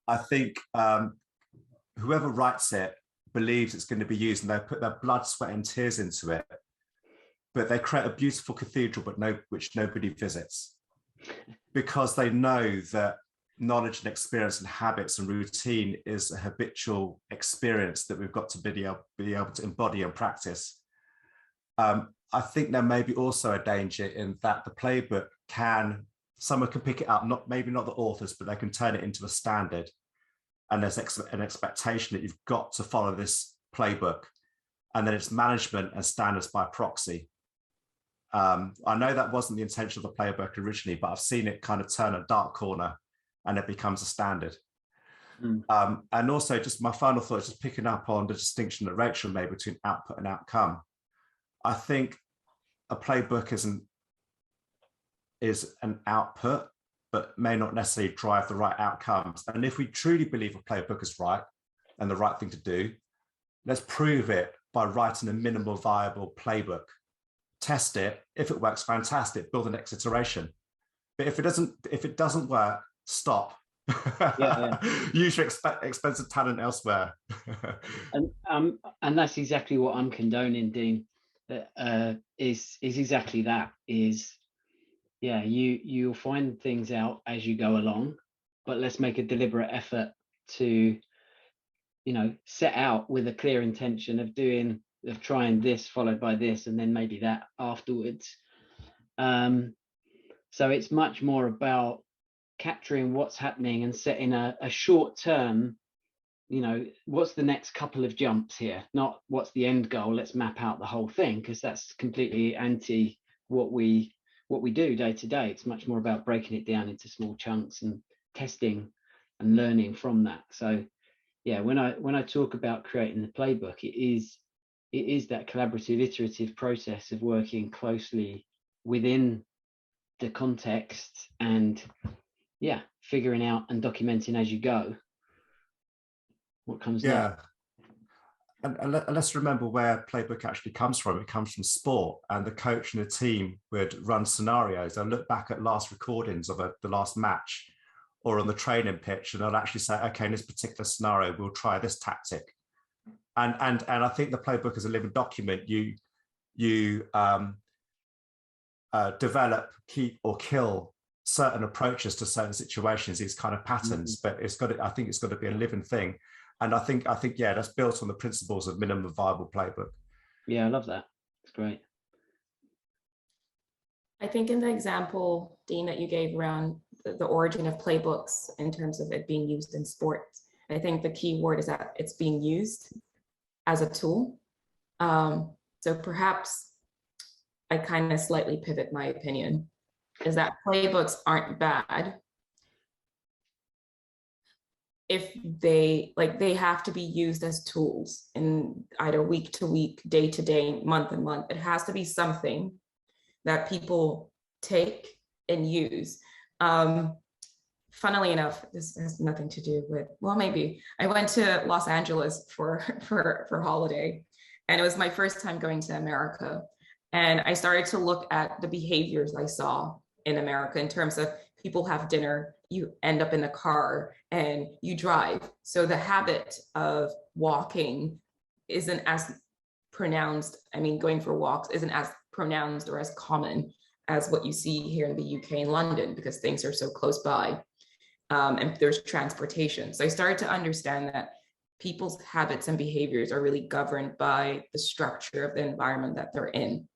I think whoever writes it believes it's going to be used, and they put their blood, sweat, and tears into it. But they create a beautiful cathedral, which nobody visits, because they know that knowledge and experience and habits and routine is a habitual experience that we've got to be able to embody and practice. I think there may be also a danger in that the playbook someone can pick it up, maybe not the authors, but they can turn it into a standard. And there's an expectation that you've got to follow this playbook. And then it's management and standards by proxy. I know that wasn't the intention of the playbook originally, but I've seen it kind of turn a dark corner and it becomes a standard. And also, just my final thought is just picking up on the distinction that Rachel made between output and outcome. I think a playbook is an output, but may not necessarily drive the right outcomes. And if we truly believe a playbook is right and the right thing to do, let's prove it by writing a minimal viable playbook. Test it. If it works, fantastic. Build the next iteration. But if it doesn't work, stop. Use your expensive talent elsewhere. And that's exactly what I'm condoning, Dean. Is exactly that. You'll find things out as you go along, but let's make a deliberate effort to set out with a clear intention of trying this followed by this and then maybe that afterwards. So it's much more about capturing what's happening and setting a short term, what's the next couple of jumps here, not what's the end goal, let's map out the whole thing, because that's completely anti what we do day to day. It's much more about breaking it down into small chunks and testing and learning from that. So yeah, when I talk about creating the playbook, it is that collaborative, iterative process of working closely within the context and figuring out and documenting as you go what comes next. And let's remember where playbook actually comes from. It comes from sport, and the coach and the team would run scenarios. They'll look back at last recordings of the last match or on the training pitch, and they'll actually say, okay, in this particular scenario, we'll try this tactic. And I think the playbook is a living document. You develop, keep, or kill certain approaches to certain situations, these kind of patterns, but I think it's got to be a living thing. And I think, that's built on the principles of minimum viable playbook. Yeah, I love that. It's great. I think in the example, Dean, that you gave around the origin of playbooks in terms of it being used in sports, I think the key word is that it's being used as a tool. So perhaps I kind of slightly pivot my opinion, is that playbooks aren't bad if they have to be used as tools in either week to week, day to day, month and month. It has to be something that people take and use. Funnily enough, this has nothing to do with, well, maybe I went to Los Angeles for holiday, and it was my first time going to America. And I started to look at the behaviors I saw in America in terms of people have dinner, you end up in a car and you drive. So the habit of walking isn't as pronounced. I mean, going for walks isn't as pronounced or as common as what you see here in the UK and London, because things are so close by, and there's transportation. So I started to understand that people's habits and behaviors are really governed by the structure of the environment that they're in.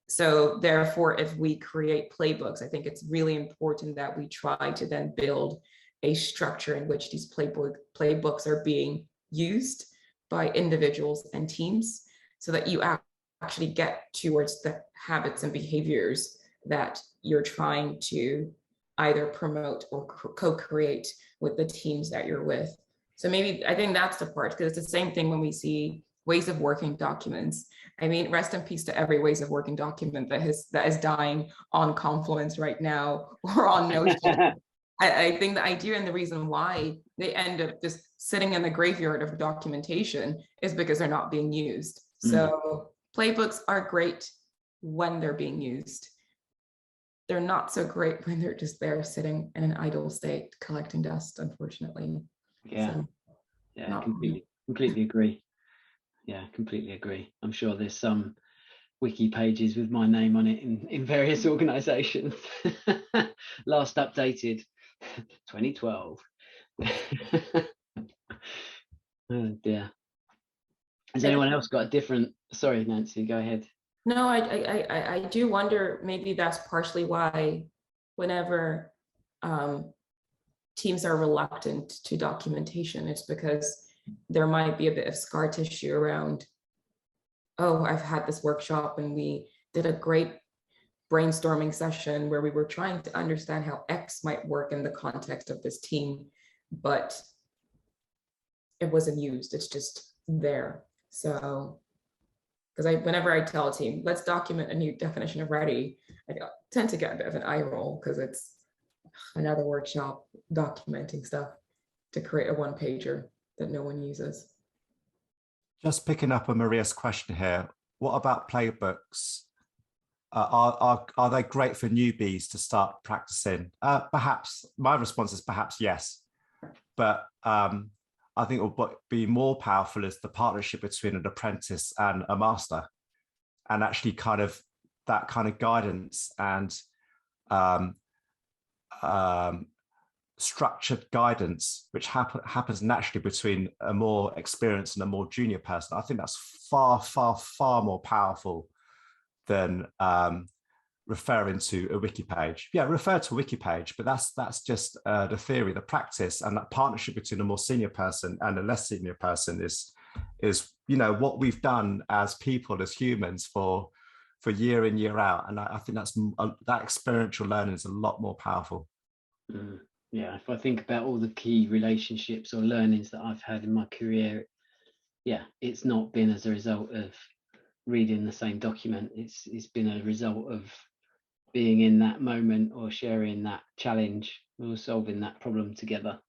So therefore, if we create playbooks, I think it's really important that we try to then build a structure in which these playbooks are being used by individuals and teams, so that you actually get towards the habits and behaviors that you're trying to either promote or co-create with the teams that you're with. So maybe I think that's the part, because it's the same thing when we see ways of working documents. I mean, rest in peace to every ways of working document that is dying on Confluence right now or on Notion. I think the idea and the reason why they end up just sitting in the graveyard of documentation is because they're not being used. So playbooks are great when they're being used. They're not so great when they're just there sitting in an idle state collecting dust, unfortunately. Yeah, so, yeah, completely agree. Yeah, completely agree. I'm sure there's some wiki pages with my name on it in various organizations. Last updated 2012. Oh dear. Has anyone else got a different? Sorry, Nancy, go ahead. No, I do wonder, maybe that's partially why whenever teams are reluctant to documentation, it's because there might be a bit of scar tissue around, oh, I've had this workshop and we did a great brainstorming session where we were trying to understand how X might work in the context of this team, but it wasn't used, it's just there. So, because whenever I tell a team, let's document a new definition of ready, I tend to get a bit of an eye roll, because it's another workshop documenting stuff to create a one-pager that no one uses. Just picking up on Maria's question here, what about playbooks? Are they great for newbies to start practicing? Perhaps. My response is perhaps yes, but I think what will be more powerful is the partnership between an apprentice and a master, and actually kind of that kind of guidance and structured guidance, which happens naturally between a more experienced and a more junior person, I think that's far, far, far more powerful than referring to a wiki page. Yeah, refer to a wiki page, but that's just the theory. The practice and that partnership between a more senior person and a less senior person is what we've done as people, as humans, for year in, year out. And I think that experiential learning is a lot more powerful. Yeah, if I think about all the key relationships or learnings that I've had in my career, yeah, it's not been as a result of reading the same document. It's been a result of being in that moment or sharing that challenge or solving that problem together.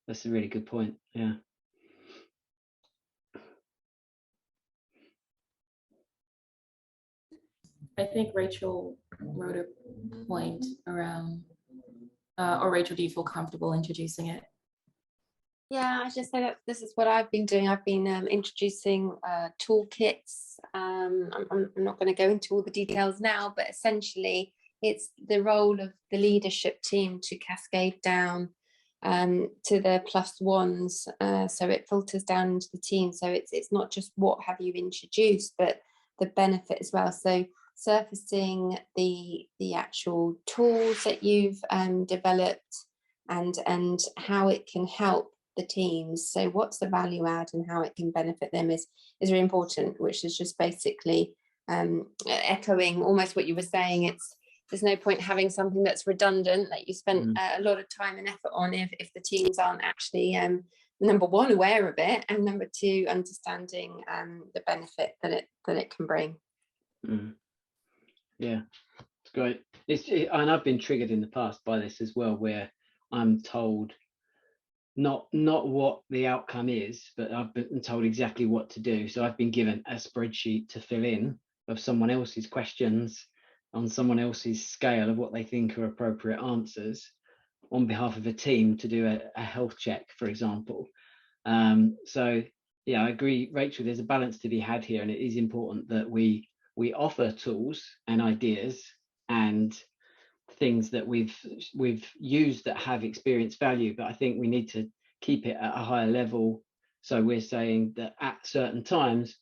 That's a really good point. Yeah. I think Rachel wrote a point around, or Rachel, do you feel comfortable introducing it? Yeah, I just say that this is what I've been doing. I've been introducing toolkits. I'm not going to go into all the details now, but essentially it's the role of the leadership team to cascade down to the plus ones. So it filters down into the team. So it's not just what have you introduced, but the benefit as well. So surfacing the actual tools that you've developed and how it can help the teams. So what's the value add and how it can benefit them is really important, which is just basically echoing almost what you were saying. There's no point having something that's redundant that you spent a lot of time and effort on if the teams aren't actually number one, aware of it, and number two, understanding the benefit that it can bring. Yeah, it's great. And I've been triggered in the past by this as well, where I'm told not what the outcome is, but I've been told exactly what to do. So I've been given a spreadsheet to fill in of someone else's questions on someone else's scale of what they think are appropriate answers on behalf of a team to do a health check, for example. So yeah, I agree, Rachel, there's a balance to be had here, and it is important that we offer tools and ideas and things that we've used that have experienced value, but I think we need to keep it at a higher level. So we're saying that at certain times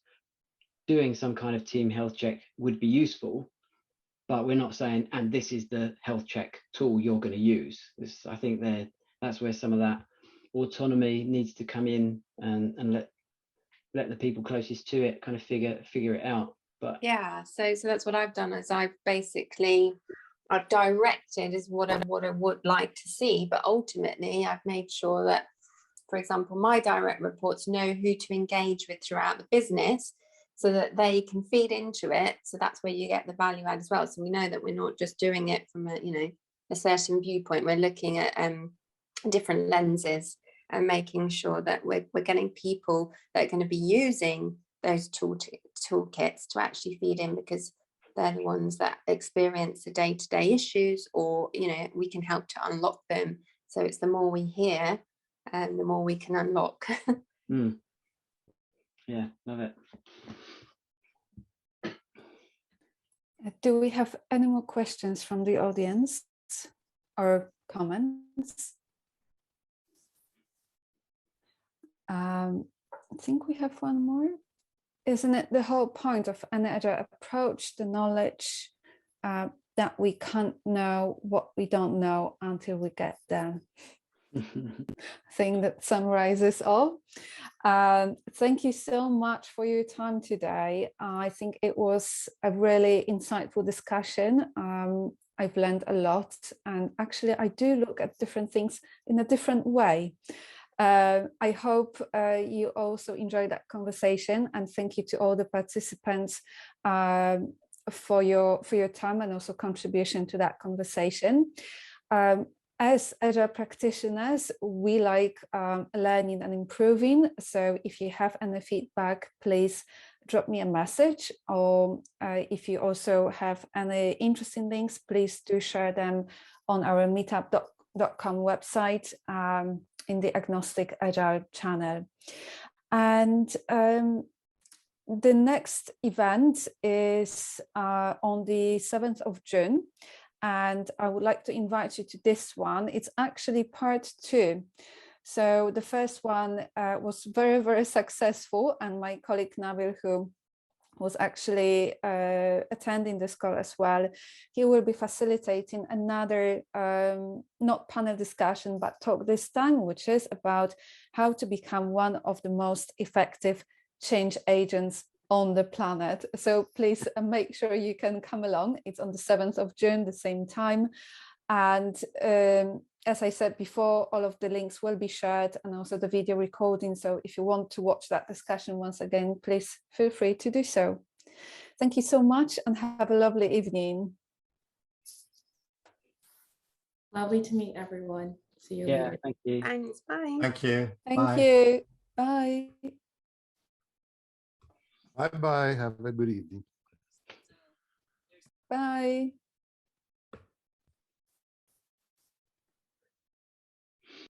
doing some kind of team health check would be useful, but we're not saying, and this is the health check tool you're going to use. I think that's where some of that autonomy needs to come in, and let the people closest to it kind of figure it out. But yeah, so that's what I've done, is I've directed is what I would like to see, but ultimately I've made sure that, for example, my direct reports know who to engage with throughout the business so that they can feed into it. So that's where you get the value add as well. So we know that we're not just doing it from a certain viewpoint. We're looking at different lenses and making sure that we're getting people that are going to be using those toolkits to actually feed in, because they're the ones that experience the day-to-day issues, or we can help to unlock them. So it's the more we hear and the more we can unlock. Yeah, love it. Do we have any more questions from the audience or comments? I think we have one more. Isn't it the whole point of an agile approach, the knowledge that we can't know what we don't know until we get there? Thing that summarizes all. Thank you so much for your time today. I think it was a really insightful discussion. I've learned a lot, and actually I do look at different things in a different way. I hope you also enjoyed that conversation, and thank you to all the participants for your time and also contribution to that conversation. As Agile practitioners, we like learning and improving. So if you have any feedback, please drop me a message. Or if you also have any interesting links, please do share them on our meetup.com website in the Agnostic Agile channel. And the next event is on the 7th of June. and I would like to invite you to this one. It's actually part 2. So the first one was very, very successful, and my colleague Nabil, who was actually attending this call as well, he will be facilitating another not panel discussion but talk this time, which is about how to become one of the most effective change agents on the planet. So please make sure you can come along. It's on the 7th of June, the same time. And as I said before, all of the links will be shared, and also the video recording. So if you want to watch that discussion once again, please feel free to do so. Thank you so much and have a lovely evening. Lovely to meet everyone. See you later. Thank you. Thanks. Bye. Thank you. Thank Bye. you. Bye. Bye bye. Have a good evening. Bye.